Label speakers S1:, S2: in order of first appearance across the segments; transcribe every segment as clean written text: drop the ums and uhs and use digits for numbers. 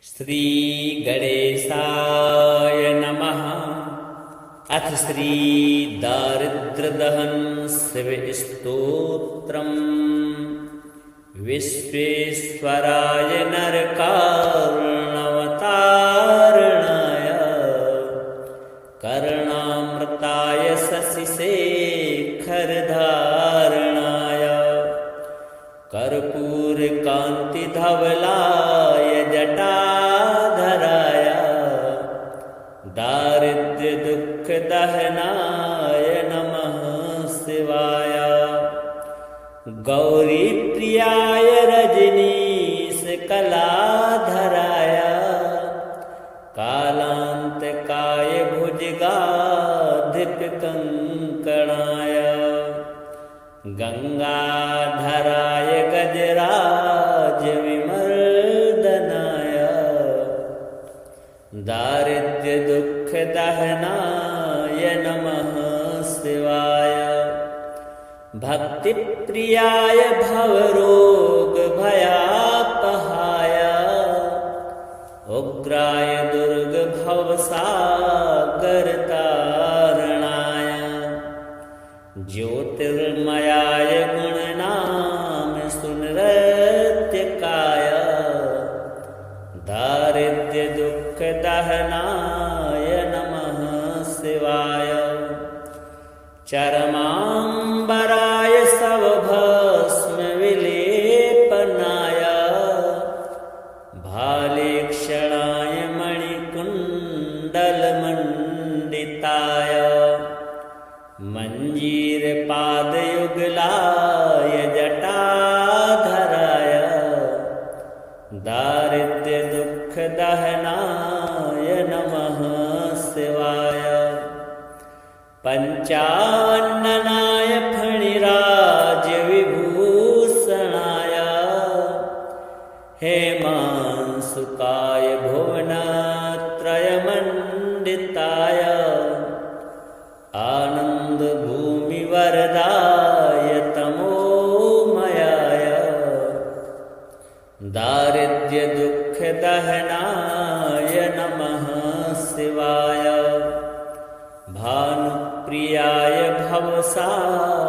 S1: श्री गणेशाय नमः। अथ श्री दारिद्र्यदहन शिवस्तोत्रम्। विश्वेश्वराय नरकारुणवतारणाय कर्णामृताय शशिशेखरधारणाय कर्पूरकान्तिधवलाय जटाधराय दारिद्र्यदुःखदहनाय नमः शिवाय। गौरीप्रियाय रजनीशकलाधराय कालान्तकाय भुजगाधिपकङ्कणाय गंगाधराय गजराजविमर्दनाय दारिद्र्यदुःखदहनाय नमः शिवाय। भक्तिप्रियाय भवरोगभयापहाय उग्राय दुर्गभवसागरतारणाय ज्योतिर्मयाय गुणनाम सुनृत्यकाय दारिद्र्यदुःखदहनाय नमः शिवाय। चरमाम्बराय शवभस्मविलेपनाय भालेक्षणाय मणिकुण्डलमण्डिताय मञ्जीरपादयुगलाय जटाधराय दारिद्र्यदुःखदहनाय नमः शिवाय। पञ्चाननाय फणिराजविभूषणाय हेमांशुकाय भुवनत्रयमण्डिताय आनन्दभूमिवरदाय तमोमयाय दारिद्र्यदुःखदहनाय नमः शिवाय। भानुप्रियाय भवसागरतारणाय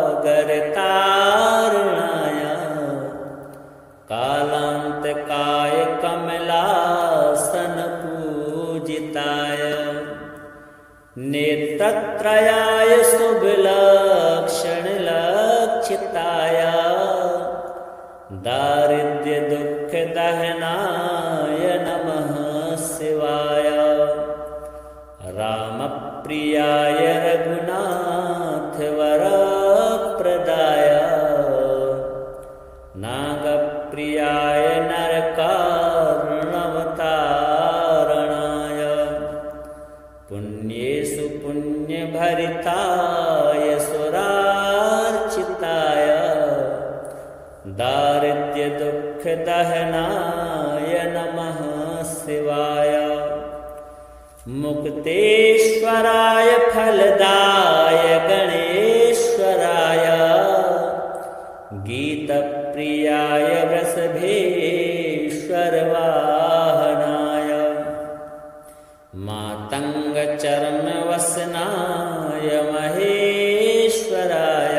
S1: कालान्तकाय कमलासनपूजिताय नेत्रत्रयाय शुभलक्षणलक्षिताय दारिद्र्यदुःखदहनाय नमः शिवाय। रामप्रियाय रघुनाथवरप्रदाय नागप्रियाय नरकारुणवतारणाय पुण्येषु पुण्यभरिताय सुरार्चिताय दारिद्र्यदुःखदहनाय नमः शिवाय। मुक्तेश्वराय फलदाय गणेश्वराय गीतप्रियाय वृषभेश्वरवाहनाय मातङ्गचर्मवसनाय महेश्वराय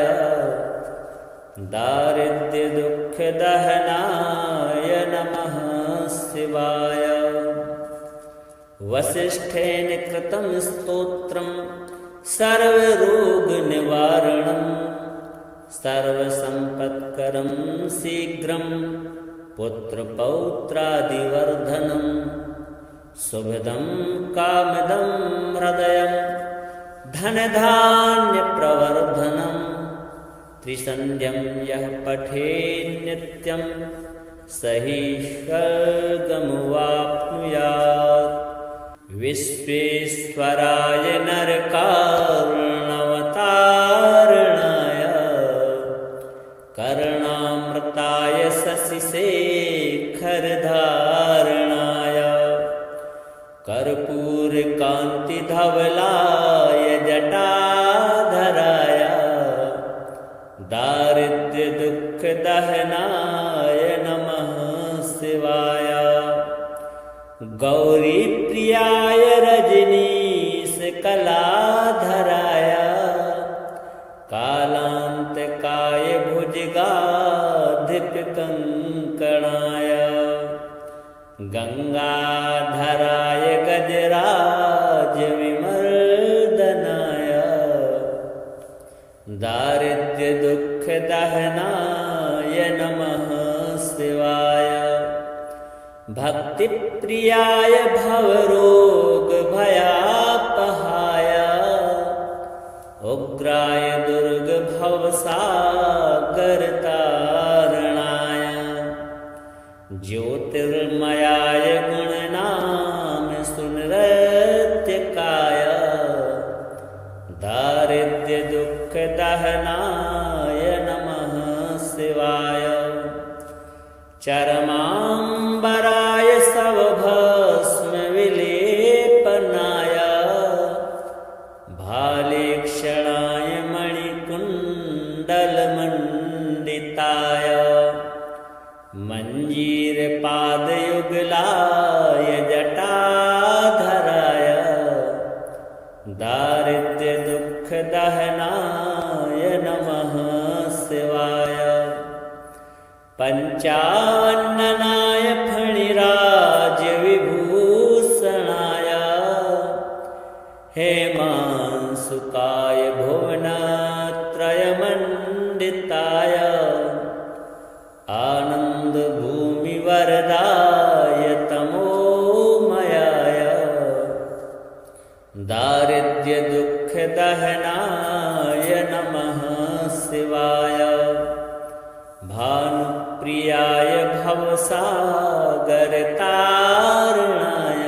S1: दारिद्र्यदुःखदहनाय नमः शिवाय। वसिष्ठेन कृतं स्तोत्रं सर्वरोगनिवारणं सर्वसम्पत्करं शीघ्रं पुत्रपौत्रादिवर्धनं शुभदं कामदं हृदयं धनधान्यप्रवर्धनं त्रिसन्ध्यं यः पठेन्नित्यं स हि स्वर्गमवाप्नुयात्। विश्वेश्वराय नरकारुणवतारणाय कर्णामृताय शशिशेखरधारणाय कर्पूरकान्तिधवलाय जटाधराय दारिद्र्यदुःखदहनाय नमः शिवाय। गौरी प्रियाय रजनीश कलाधराय कालांतकाय भुजगाधिप कंकणाय गंगाधराय गजराज विमर्दनाय दारिद्र्य दुख दहनाय नमः शिवाय भक्ति प्रियाय भवरोग भयापहाय उग्राय दुर्ग भवसागर तारणाय ज्योतिर्मयाय गुणनाम सुनृत्यकाय दारिद्र्य दुख दहनाय नमः शिवाय चरमांबराय सवभस्म विलेपनाय भालेक्षणाय मणिकुण्डलमण्डिताय मञ्जीर पादयुगलाय जटाधराय दारिद्र्य दुख दहनाय नमः शिवाय पंचाननाय फणिराज विभूषणाय हेमांसुकाय भुवनत्रयमण्डिताय आनंद भूमि वरदाय तमोमयाय दारिद्र्य दुख दहनाय नमः शिवाय भानुप्रियाय भवसागर तारणाय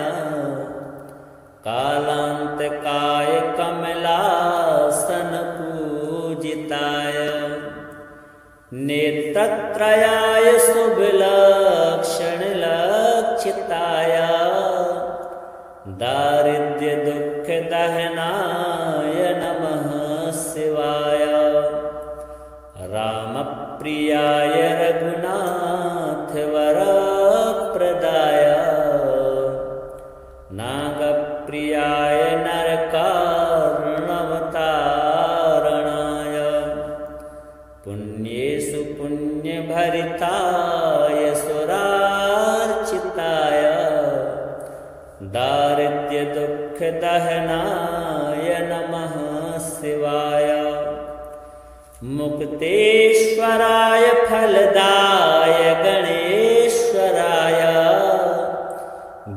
S1: कालांतकाय कमलासन पूजिताय नेत्रत्रयाय शुभलक्षण लक्षिताय दारिद्र्य दुख दहनाय नमः शिवाय रामप्रियाय रघुनाथ वरप्रदाय नागप्रियाय नरकार्णवतारणाय पुण्येषु पुण्यभरिताय सुरार्चिताय दारिद्र्य दुख दहनाय नमः शिवाय मुक्तेश्वराय फलदाय गणेश्वराय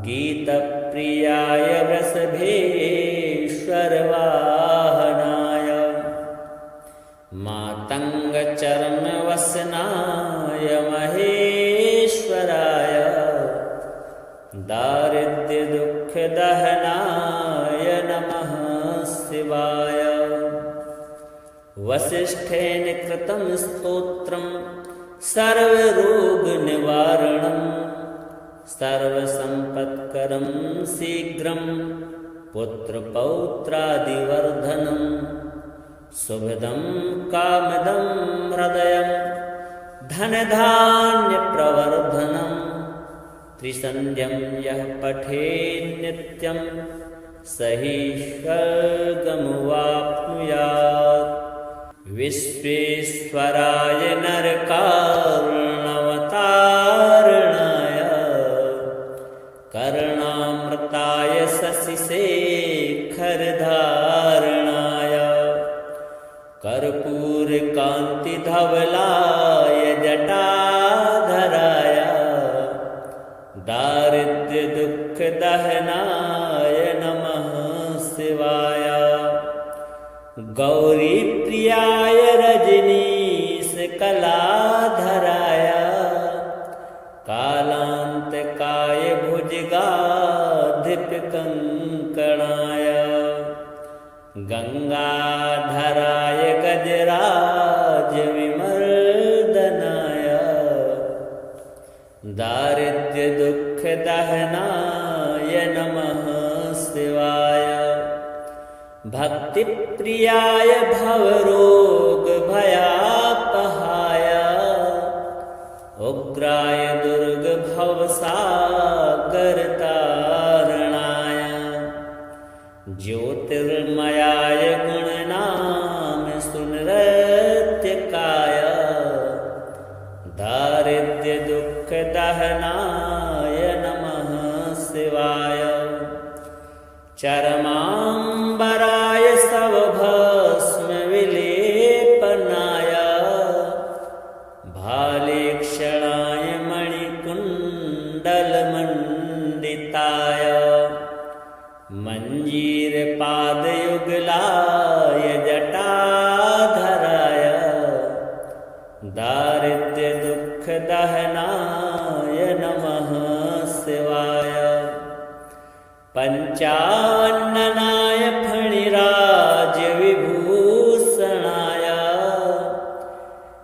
S1: गीतप्रियाय वृषभेश्वर वाहनाय मातंगचर्मवसनाय महेश्वराय दारिद्र्य दुख दहनाय नमः शिवाय वसिष्ठेन कृतं स्तोत्रं सर्वरोगनिवारणं सर्वसम्पत्करं शीघ्रं पुत्रपौत्रादिवर्धनं शुभदं कामदं हृदयं धनधान्यप्रवर्धनं त्रिसन्ध्यं यः पठेत् नित्यं स हि स्वर्गमवाप्नुयात् विश्वेश्वराय नरकार्णवतारणाय कर्णामृताय शशिशेखरधारणाय कर्पूरकान्तिधवलाय जटाधराय दारिद्र्य दुख दहनाय नमः शिवाय गौरी प्रियाय रजनीश कलाधराय कालांतकाय भुजगाधिप कंकणाय गंगाधराय गजराज विमर्दनाय दारिद्र्य दुख दहनाय नमः शिवाय भक्ति प्रियाय भवरोग भयापहाय उग्राय दुर्ग भवसागर तारणाय चरमाम्बराय सवभस्म विलेपनाय भालेक्षणाय मणिकुण्डलमण्डिताय मञ्जीरपादयुगलाय जटाधराय दारिद्र्यदुःखदहनाय नमः शिवाय पञ्चाननाय फणिराजविभूषणाय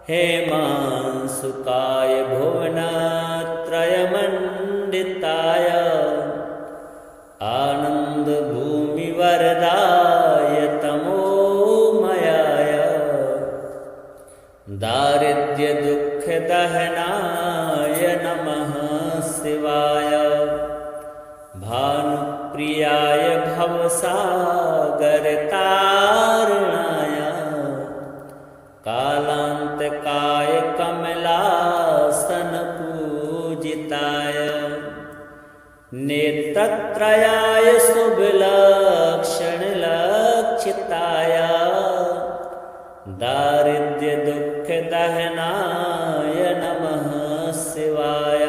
S1: हेमांशुकाय भुवनत्रयमण्डिताय आनन्दभूमिवरदाय तमोमयाय दारिद्र्यदुःखदहनाय नमः शिवाय भानुप्रियाय भवसागरतारणाय कालान्तकाय कमलासनपूजिताय नेत्रत्रयाय शुभलक्षणलक्षिताय दारिद्र्यदुःखदहनाय नमः शिवाय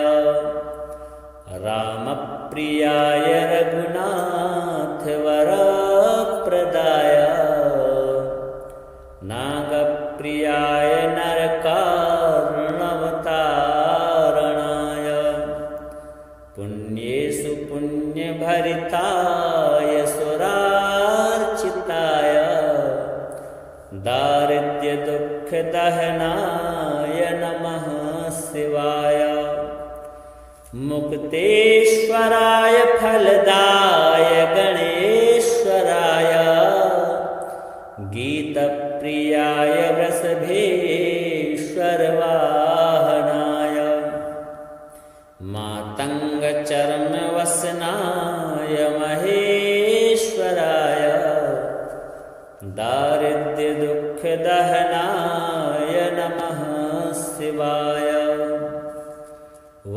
S1: रामप्रियाय रघुनाथवरप्रदाय नागप्रियाय नरकार्णवतारणाय पुण्येषु पुण्यभरिताय सुरार्चिताय दारिद्र्यदुःखदहनाय नमः शिवाय मुक्तेश्वराय फलदाय गणेश्वराय गीतप्रियाय वृषभेश्वरवाहनाय मातङ्गचर्मवसनाय महेश्वराय दारिद्र्यदुःखदहनाय नमः शिवाय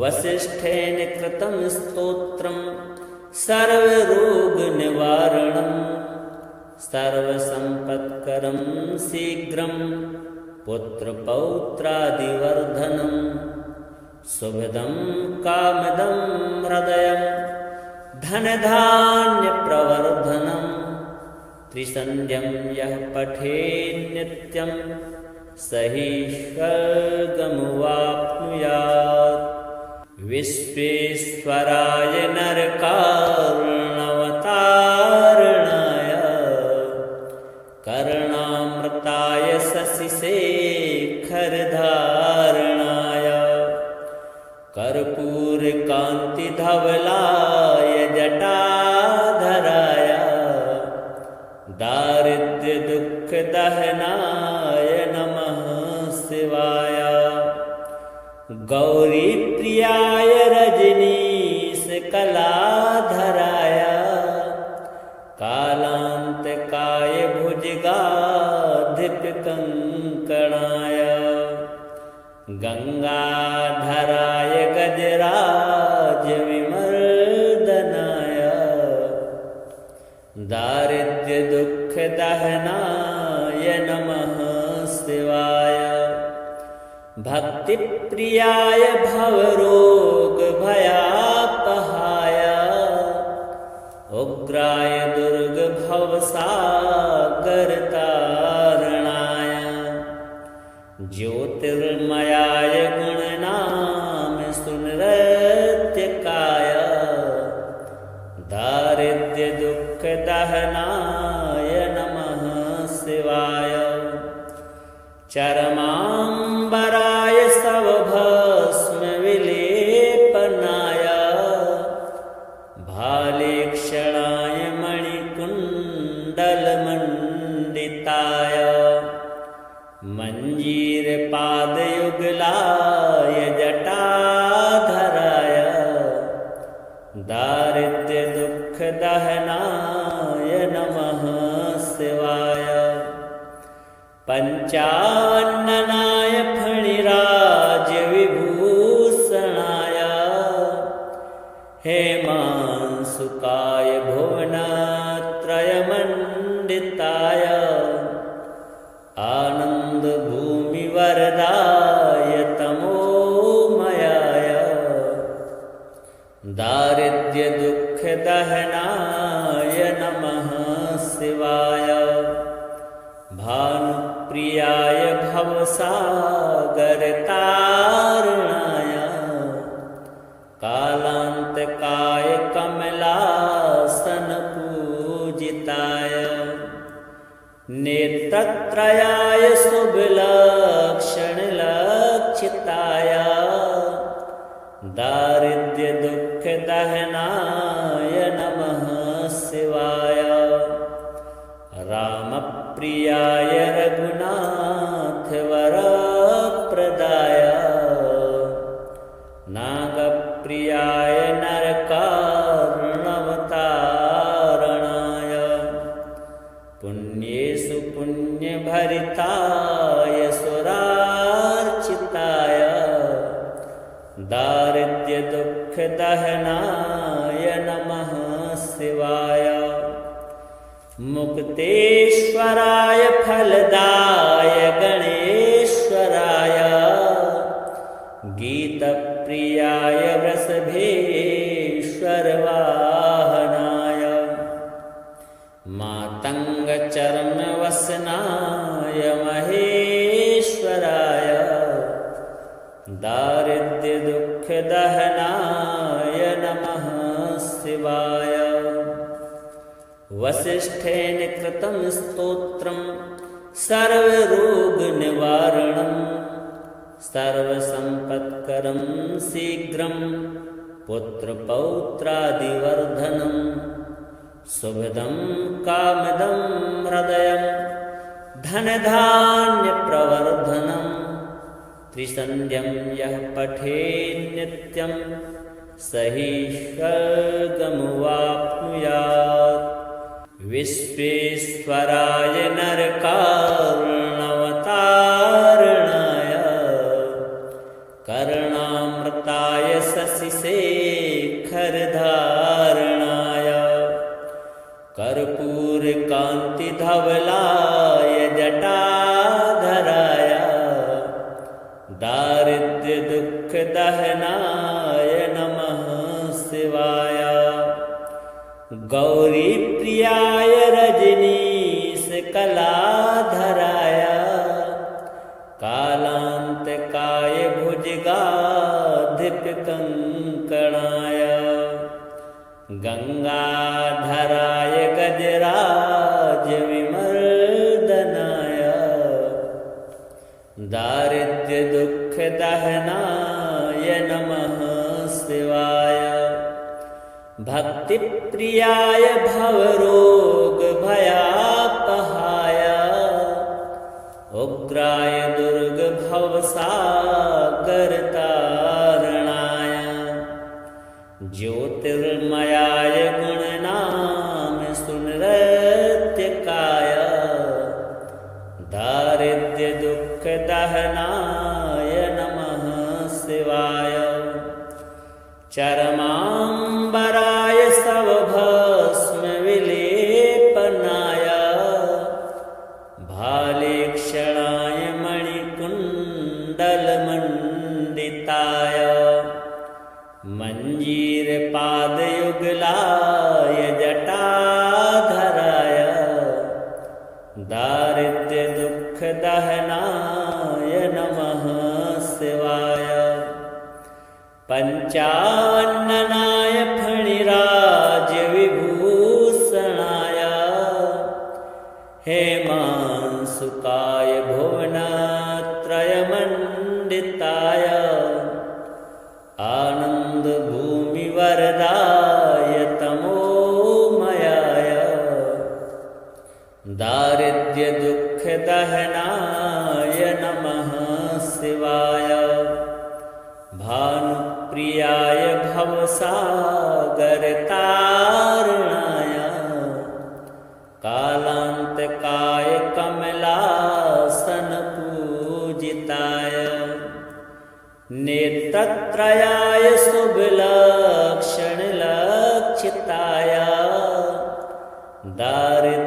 S1: वसिष्ठेन कृतं स्तोत्रं सर्वरोगनिवारणं सर्वसम्पत्करं शीघ्रं पुत्रपौत्रादिवर्धनं शुभदं कामदं हृदयं धनधान्यप्रवर्धनं त्रिसन्ध्यं यः पठेन्नित्यं स हि स्वर्गमुवाप्नुयात् विश्वेश्वराय नरकार्णवतारणाय कर्णामृताय शशिशेखरधारणाय कर्पूरकान्तिधवलाय जटाधराय दारिद्र्यदुःखदहनाय नमः शिवाय गौरीप्रियाय रजनीशकलाधराय कालान्तकाय भुजगाधिपकङ्कणाय गङ्गाधराय गजराजविमर्दनाय दारिद्र्यदुःखदहनाय नमः शिवाय भक्तिप्रियाय भवरोगभयापहाय उग्राय दुर्गभवसागरतारणाय ज्योतिर्मयाय गुणनाम सुनृत्यकाय दारिद्र्यदुःखदहनाय नमः शिवाय चरमाम्बराय सवभस्म विलेपनाय भालेक्षणाय मणिकुण्डलमण्डिताय मञ्जीरपादयुगलाय जटाधराय दारिद्र्यदुःखदहनाय नमः शिवाय पञ्चाननाय फणिराजविभूषणाय हेमांशुकाय भुवना मंडिताय आनन्दभूमिवरदाय तमोमयाय दारिद्र्यदुःखदहनाय नमः शिवाय भानुप्रियाय भवसागरतारणाय कालान्तकाय कमलासनपूजिताय नेत्रत्रयाय शुभलक्षणलक्षिताय दारिद्र्यदुःखदहनाय नमः शिवाय रामप्रियाय रघुनाथवरप्रदाय नागप्रियाय नरकार्णवतारणाय पुण्येषु पुण्यभरिताय सुरार्चिताय दारिद्र्यदुःखदहनाय नमः शिवाय मुक्तेश्वराय फलदाय गणेश्वराय गीतप्रियाय वृषभेश्वरवाहनाय मातङ्गचर्मवसनाय महेश्वराय दारिद्र्यदुःखदहनाय नमः शिवाय वसिष्ठेन कृतं स्तोत्रं सर्वरोगनिवारणं सर्वसम्पत्करं शीघ्रं पुत्रपौत्रादिवर्धनं शुभदं कामदं हृदयं धनधान्यप्रवर्धनं त्रिसन्ध्यं यः पठेत् नित्यं स हि स्वर्गमवाप्नुयात् विश्वेश्वराय नरकार्णवतारणाय कर्णामृताय शशिशेखरधारणाय कर्पूरकान्तिधवलाय जटाधराय दारिद्र्यदुःखदहनाय नमः शिवाय गौरीप्रियाय रजनीशकलाधराय कालान्तकाय भुजगाधिपकङ्कणाय गङ्गाधराय गजराजविमर्दनाय दारिद्र्यदुःखदहनाय नमः शिवाय भक्तिप्रियाय भवरोगभयापहाय उग्राय दुर्गभवसागरतारणाय ज्योतिर्मयाय गुणनाम सुनृत्यकाय दारिद्र्यदुःखदहनाय नमः शिवाय चरमाम्बराय सवभस्मविलेपनाय भालेक्षणाय मणिकुण्डलमण्डिताय मञ्जीरपादयुगलाय जटाधराय दारिद्र्यदुःखदहनाय नमः शिवाय पञ्चाननाय फणिराजविभूषणाय हेमांशुकाय भुवनत्रयमण्डिताय आनन्दभूमिवरदाय तमोमयाय दारिद्र्यदुःखदहनाय नमः शिवाय भानुप्रियाय भवसागरतारणाय कालान्तकाय कमलासनपूजिताय नेत्रत्रयाय शुभलक्षणलक्षिताय दारिद्र्य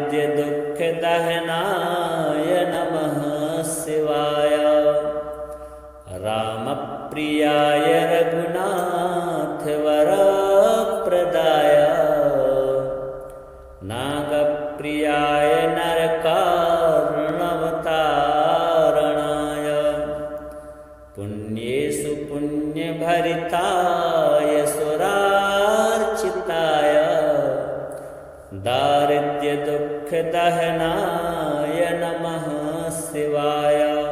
S1: दारिद्र्यदुःखदहनाय नमः शिवाय।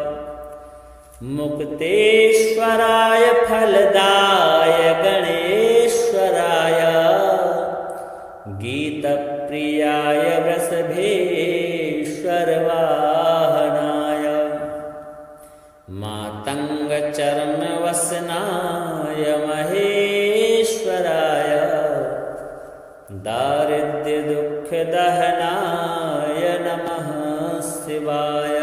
S1: मुक्तेश्वराय फलदाय गणेश्वराय। गीतप्रियाय वृषभेश्वरवाहनाय। मातङ्गचर्मवसनाय महेश्वराय। दारिद्र्यदुःखदहनाय नमः शिवाय।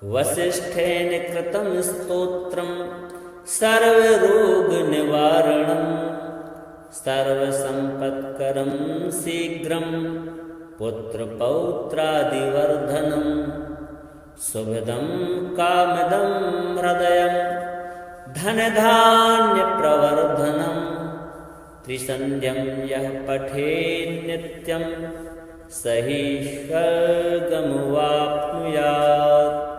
S1: वसिष्ठेन कृतं स्तोत्रं सर्वरोगनिवारणं। सर्वसम्पत्करं शीघ्रं पुत्रपौत्रादिवर्धनं। शुभदं कामदं हृदयं धनधान्यप्रवर्धनं। त्रिसन्ध्यं यः पठेत् नित्यं स हि स्वर्गमुवाप्नुयात्।